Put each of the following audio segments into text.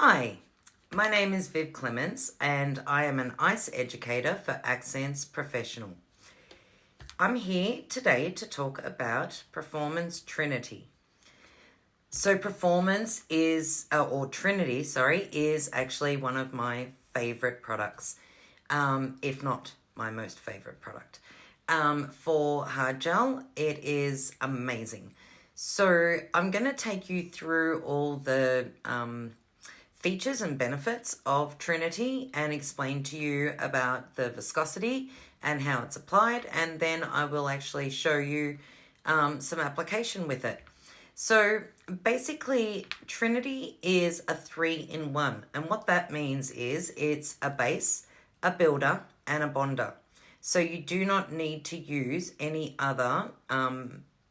Hi, my name is Viv Clements and I am an ICE educator for Akzentz Professional. I'm here today to talk about Performance Trinity. So Performance is, or Trinity, is actually one of my favorite products, if not my most favorite product. For hard gel, it is amazing. So I'm going to take you through all the features and benefits of Trinity and explain to you about the viscosity and how it's applied, and then I will actually show you some application with it. So basically, Trinity is a 3-in-1, and what that means is it's a base, a builder, and a bonder. So you do not need to use any other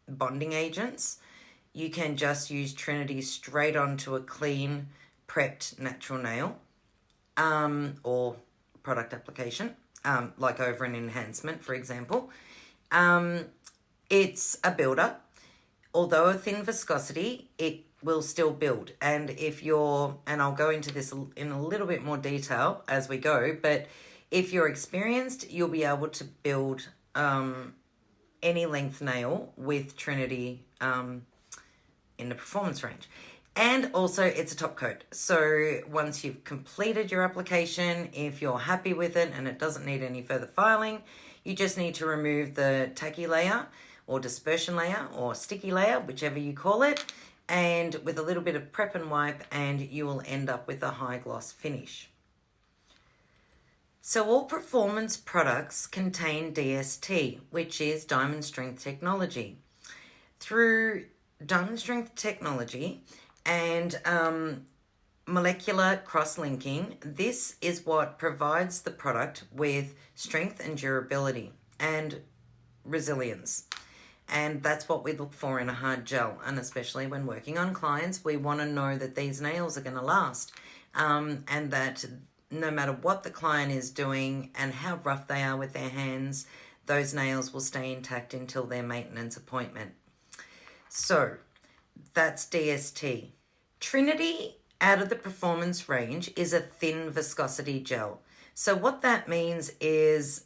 bonding agents. You can just use Trinity straight onto a clean, prepped natural nail or product application, like over an enhancement, for example. It's a builder. Although a thin viscosity, it will still build. And and I'll go into this in a little bit more detail as we go, but if you're experienced, you'll be able to build any length nail with Trinity in the performance range. And also it's a top coat. So once you've completed your application, if you're happy with it and it doesn't need any further filing, you just need to remove the tacky layer or dispersion layer or sticky layer, whichever you call it, and with a little bit of prep and wipe, and you will end up with a high gloss finish. So all performance products contain DST, which is diamond strength technology. Through diamond strength technology and molecular cross-linking, this is what provides the product with strength and durability and resilience. And that's what we look for in a hard gel. And especially when working on clients, we want to know that these nails are going to last, and that no matter what the client is doing and how rough they are with their hands, those nails will stay intact until their maintenance appointment. So that's DST. Trinity, out of the performance range, is a thin viscosity gel. So what that means is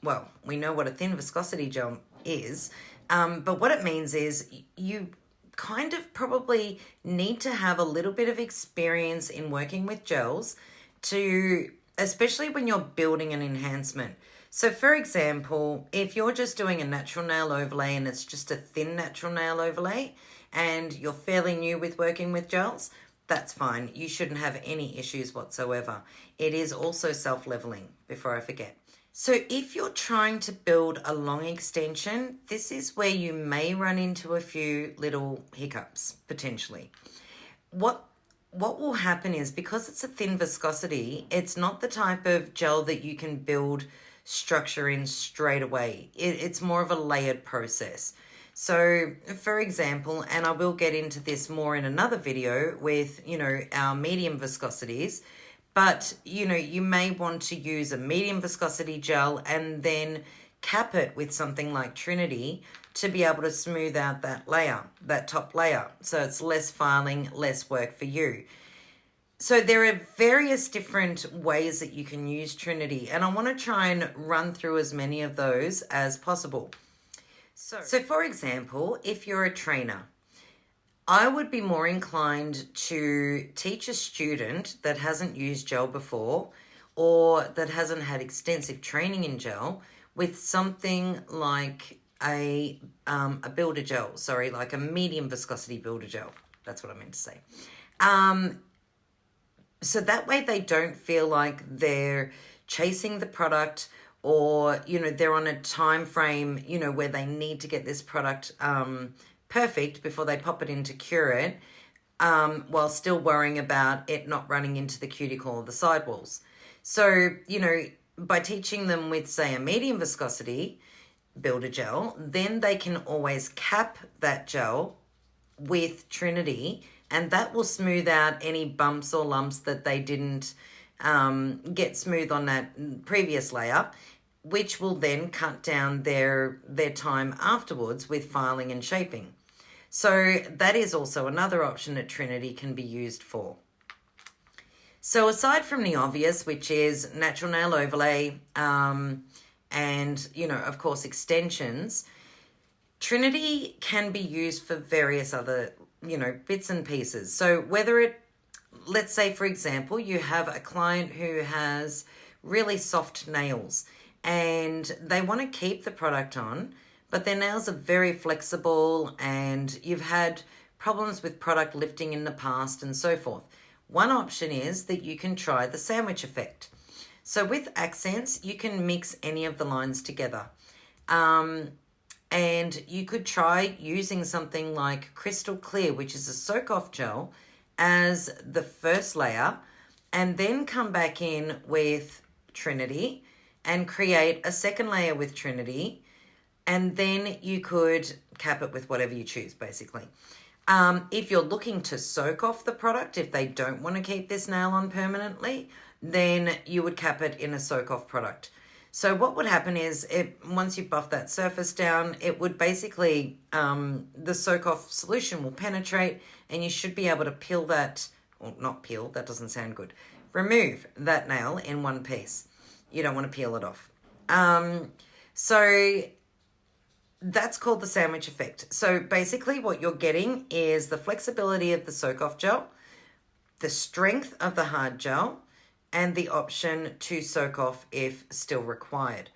well, we know what a thin viscosity gel is, but what it means is you kind of probably need to have a little bit of experience in working with gels especially when you're building an enhancement. So for example, if you're just doing a natural nail overlay and it's just a thin natural nail overlay and you're fairly new with working with gels, that's fine. You shouldn't have any issues whatsoever. It is also self-leveling, before I forget. So if you're trying to build a long extension, this is where you may run into a few little hiccups, potentially. What will happen is, because it's a thin viscosity, it's not the type of gel that you can build structure in straight away. It's more of a layered process. So for example, and I will get into this more in another video with, our medium viscosities, but, you may want to use a medium viscosity gel and then cap it with something like Trinity to be able to smooth out that layer, that top layer. So it's less filing, less work for you. So there are various different ways that you can use Trinity, and I want to try and run through as many of those as possible. So for example, if you're a trainer, I would be more inclined to teach a student that hasn't used gel before or that hasn't had extensive training in gel with something like a builder gel, like a medium viscosity builder gel. That's what I meant to say. So that way they don't feel like they're chasing the product, or, they're on a time frame, where they need to get this product perfect before they pop it in to cure it, while still worrying about it not running into the cuticle or the sidewalls. So, by teaching them with, say, a medium viscosity builder gel, then they can always cap that gel with Trinity, and that will smooth out any bumps or lumps that they didn't get smooth on that previous layer, which will then cut down their time afterwards with filing and shaping. So that is also another option that Trinity can be used for. So aside from the obvious, which is natural nail overlay, and, you know, of course, extensions, Trinity can be used for various other, you know, bits and pieces. So whether it, let's say, for example, you have a client who has really soft nails and they want to keep the product on, but their nails are very flexible and you've had problems with product lifting in the past and so forth. One option is that you can try the sandwich effect. So with Akzentz, you can mix any of the lines together. And you could try using something like Crystal Clear, which is a soak-off gel, as the first layer, and then come back in with Trinity and create a second layer with Trinity, and then you could cap it with whatever you choose, basically. If you're looking to soak off the product, if they don't want to keep this nail on permanently, then you would cap it in a soak-off product. So what would happen is, once you buff that surface down, it would basically, the soak-off solution will penetrate and you should be able to peel that, or not peel, that doesn't sound good, remove that nail in one piece. You don't want to peel it off. So that's called the sandwich effect. So basically what you're getting is the flexibility of the soak-off gel, the strength of the hard gel, and the option to soak off if still required.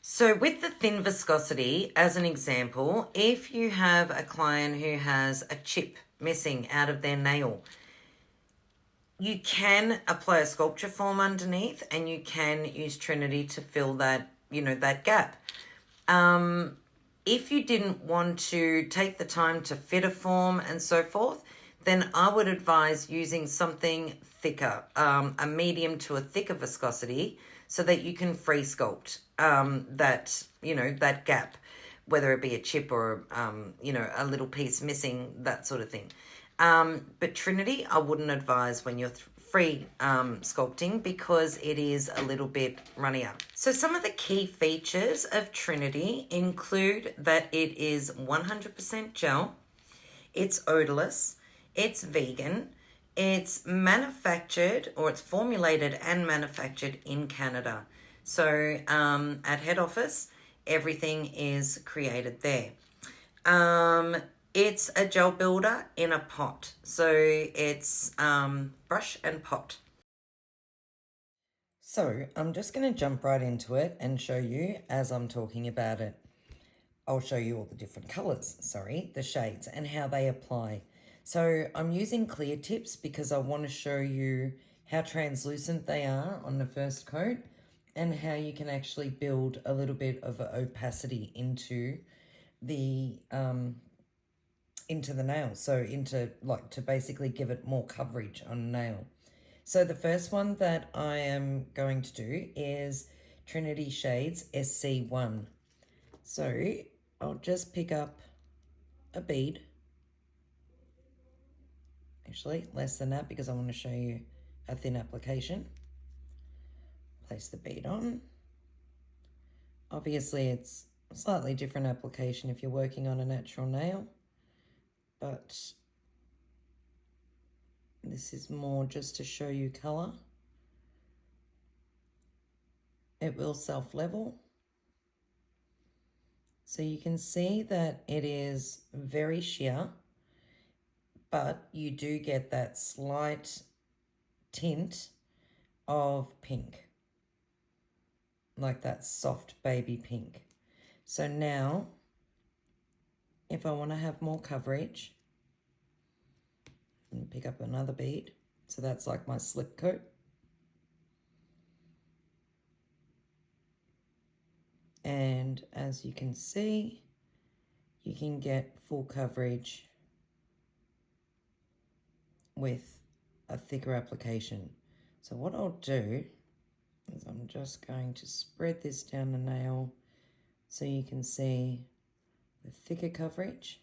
So with the thin viscosity, as an example, if you have a client who has a chip missing out of their nail, you can apply a sculpture form underneath and you can use Trinity to fill that, you know, that gap. If you didn't want to take the time to fit a form and so forth, then I would advise using something thicker, a medium to a thicker viscosity, so that you can free sculpt that, you know, that gap, whether it be a chip or, you know, a little piece missing, that sort of thing. But Trinity, I wouldn't advise when you're free sculpting because it is a little bit runnier. So some of the key features of Trinity include that it is 100% gel, it's odorless, it's vegan, it's manufactured, or it's formulated and manufactured in Canada. So at head office, everything is created there. It's a gel builder in a pot. So it's brush and pot. So I'm just going to jump right into it and show you as I'm talking about it. I'll show you all the different colours, the shades, and how they apply. So I'm using clear tips because I want to show you how translucent they are on the first coat and how you can actually build a little bit of opacity into the nail. So to basically give it more coverage on a nail. So the first one that I am going to do is Trinity Shades SC1. So I'll just pick up a bead. Actually, less than that because I want to show you a thin application. Place the bead on. Obviously, it's a slightly different application if you're working on a natural nail, but this is more just to show you colour. It will self-level. So you can see that it is very sheer, but you do get that slight tint of pink, like that soft baby pink. So now, if I want to have more coverage, I'm going to pick up another bead. So that's like my slip coat. And as you can see, you can get full coverage with a thicker application. So what I'll do is I'm just going to spread this down the nail so you can see the thicker coverage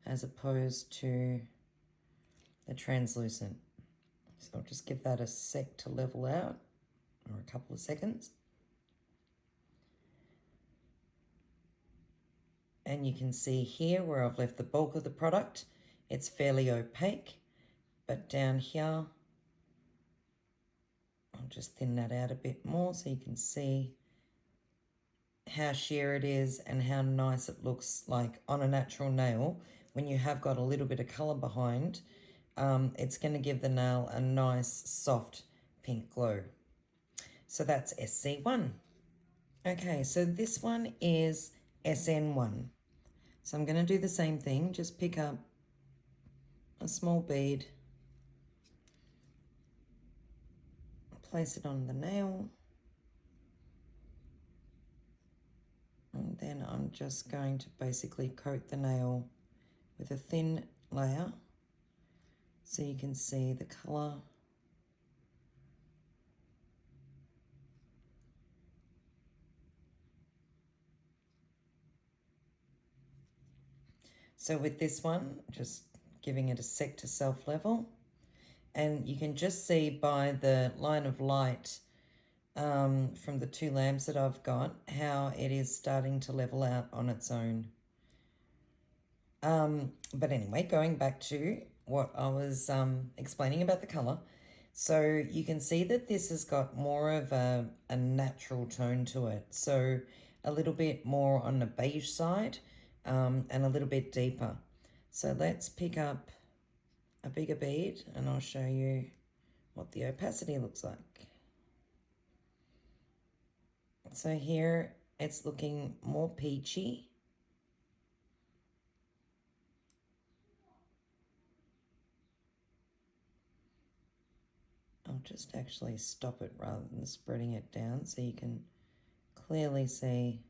as opposed to the translucent. So I'll just give that a sec to level out, or a couple of seconds. And you can see here where I've left the bulk of the product, it's fairly opaque, but down here, I'll just thin that out a bit more so you can see how sheer it is and how nice it looks like on a natural nail. When you have got a little bit of colour behind, it's going to give the nail a nice soft pink glow. So that's SC1. Okay, so this one is SN1. So I'm going to do the same thing, just pick up a small bead, place it on the nail, and then I'm just going to basically coat the nail with a thin layer so you can see the colour. So with this one, just giving it a sector self level, and you can just see by the line of light from the two lamps that I've got how it is starting to level out on its own. But anyway, going back to what I was explaining about the colour, so you can see that this has got more of a natural tone to it, so a little bit more on the beige side and a little bit deeper. So let's pick up a bigger bead and I'll show you what the opacity looks like. So here it's looking more peachy. I'll just actually stop it rather than spreading it down so you can clearly see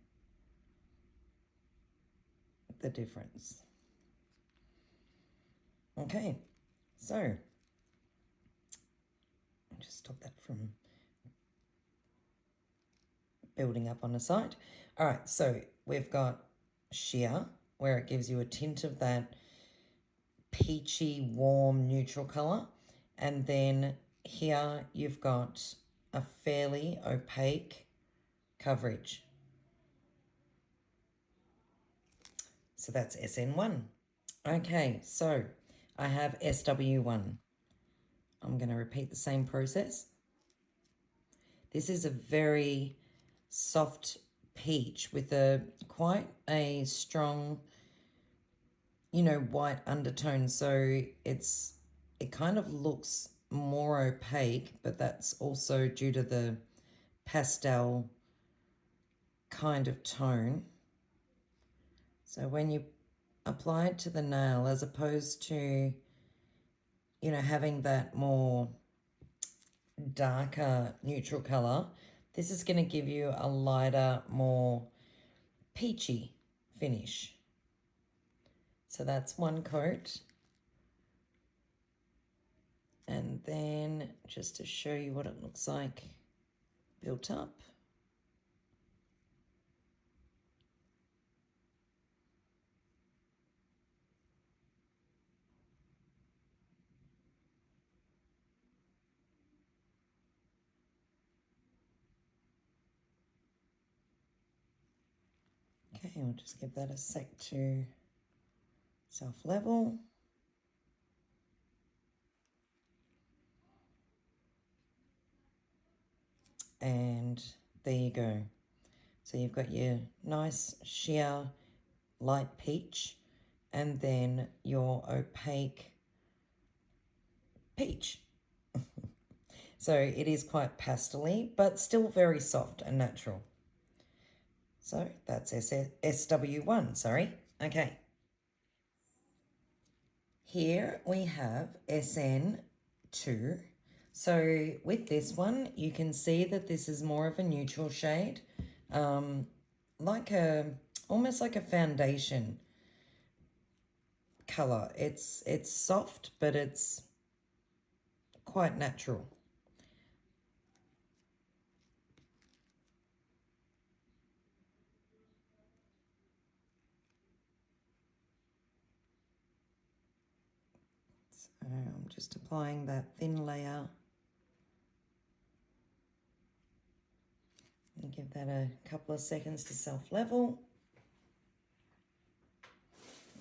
the difference. Okay, so I'll just stop that from building up on the side. All right, so we've got sheer, where it gives you a tint of that peachy, warm, neutral colour. And then here you've got a fairly opaque coverage. So that's SN1. Okay, so I have SW1. I'm going to repeat the same process. This is a very soft peach with quite a strong, white undertone. So it kind of looks more opaque, but that's also due to the pastel kind of tone. So when you apply it to the nail, as opposed to, having that more darker neutral color, this is going to give you a lighter, more peachy finish. So that's one coat. And then just to show you what it looks like built up. Okay, we'll just give that a sec to self-level. And there you go. So you've got your nice sheer light peach and then your opaque peach. So it is quite pastel-y, but still very soft and natural. So that's SW1, sorry. Okay. Here we have SN2. So with this one, you can see that this is more of a neutral shade, almost like a foundation color. It's soft, but it's quite natural. So I'm just applying that thin layer. And give that a couple of seconds to self-level.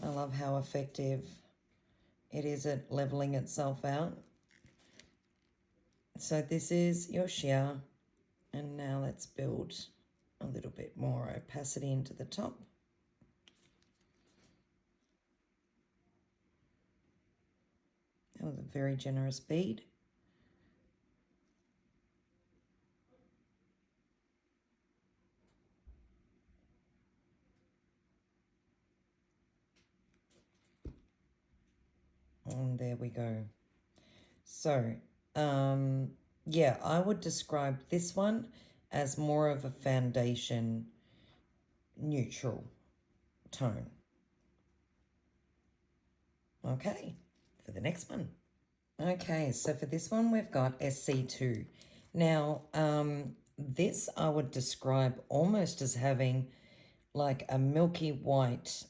I love how effective it is at leveling itself out. So this is your sheer, and now let's build a little bit more opacity into the top. That was a very generous bead. And there we go. So, yeah, I would describe this one as more of a foundation neutral tone. Okay, for the next one. Okay, so for this one, we've got SC2. Now, this I would describe almost as having like a milky white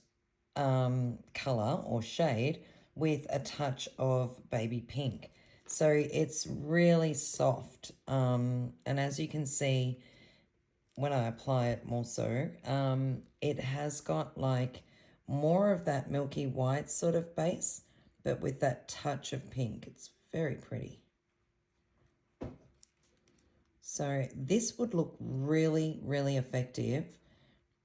color or shade with a touch of baby pink. So it's really soft. And as you can see, when I apply it more so, it has got like more of that milky white sort of base, but with that touch of pink. It's very pretty. So this would look really, really effective.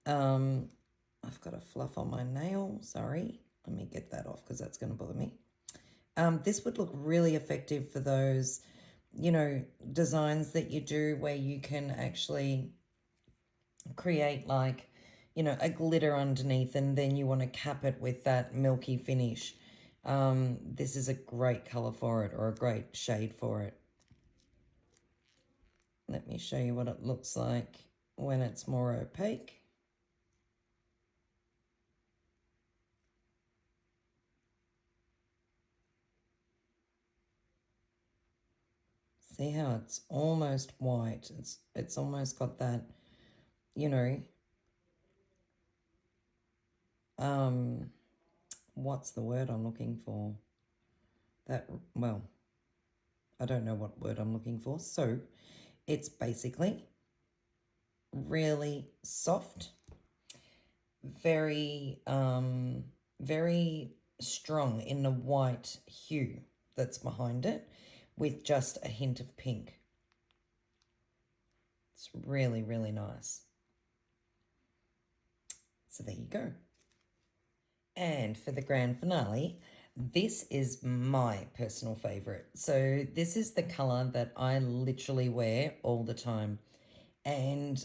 I've got a fluff on my nail, sorry. Let me get that off because that's going to bother me. This would look really effective for those, you know, designs that you do where you can actually create like, you know, a glitter underneath and then you want to cap it with that milky finish. This is a great color for it, or a great shade for it. Let me show you what it looks like when it's more opaque. See how it's almost white. It's almost got that, you know, what's the word I'm looking for? That, well, I don't know what word I'm looking for. So it's basically really soft, very, very strong in the white hue that's behind it with just a hint of pink. It's really, really nice. So there you go. And for the grand finale, this is my personal favorite. So this is the color that I literally wear all the time. And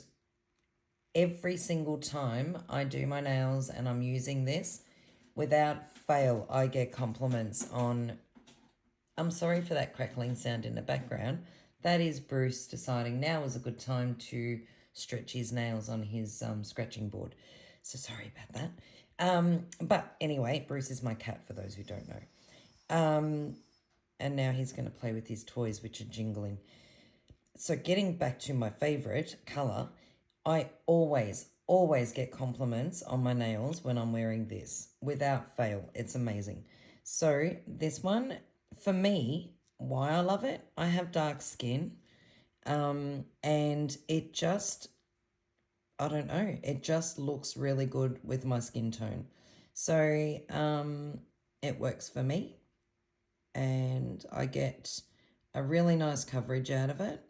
every single time I do my nails and I'm using this, without fail, I get compliments on, I'm sorry for that crackling sound in the background. That is Bruce deciding now is a good time to stretch his nails on his scratching board. So sorry about that. But anyway, Bruce is my cat for those who don't know. And now he's going to play with his toys, which are jingling. So getting back to my favorite color, I always get compliments on my nails when I'm wearing this. Without fail, it's amazing. So this one, for me, why I love it, I have dark skin, and it just, I don't know, it just looks really good with my skin tone. So it works for me, and I get a really nice coverage out of it.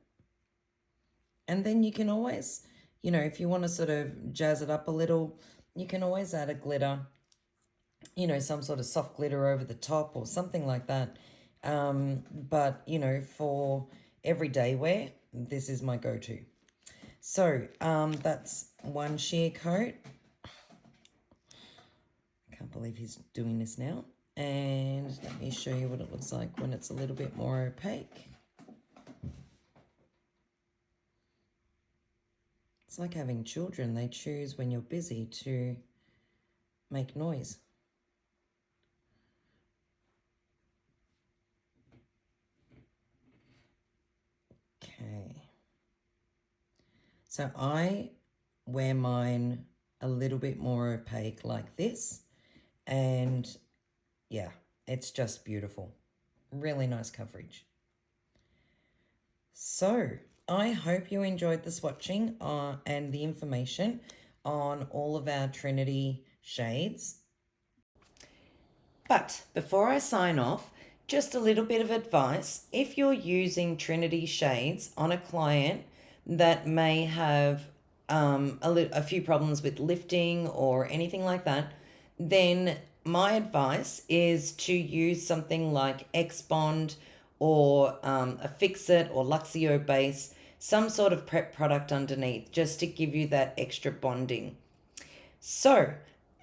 And then you can always, you know, if you want to sort of jazz it up a little, you can always add a glitter, you know, some sort of soft glitter over the top or something like that. But, you know, for everyday wear, this is my go-to. So that's one sheer coat. I can't believe he's doing this now. And let me show you what it looks like when it's a little bit more opaque. It's like having children. They choose when you're busy to make noise. Okay. So I wear mine a little bit more opaque like this. And yeah, it's just beautiful. Really nice coverage. So I hope you enjoyed the swatching and the information on all of our Trinity shades. But before I sign off, just a little bit of advice. If you're using Trinity Shades on a client that may have a few problems with lifting or anything like that, then my advice is to use something like X-Bond or a Fix-It or Luxio Base, some sort of prep product underneath, just to give you that extra bonding. So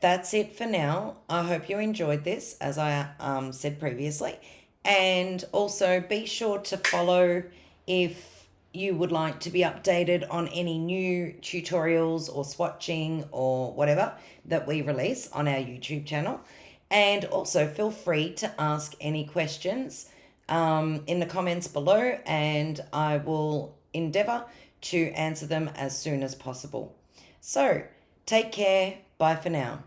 that's it for now. I hope you enjoyed this, as I said previously. And also be sure to follow if you would like to be updated on any new tutorials or swatching or whatever that we release on our YouTube channel. And also feel free to ask any questions in the comments below, and I will endeavour to answer them as soon as possible. So take care. Bye for now.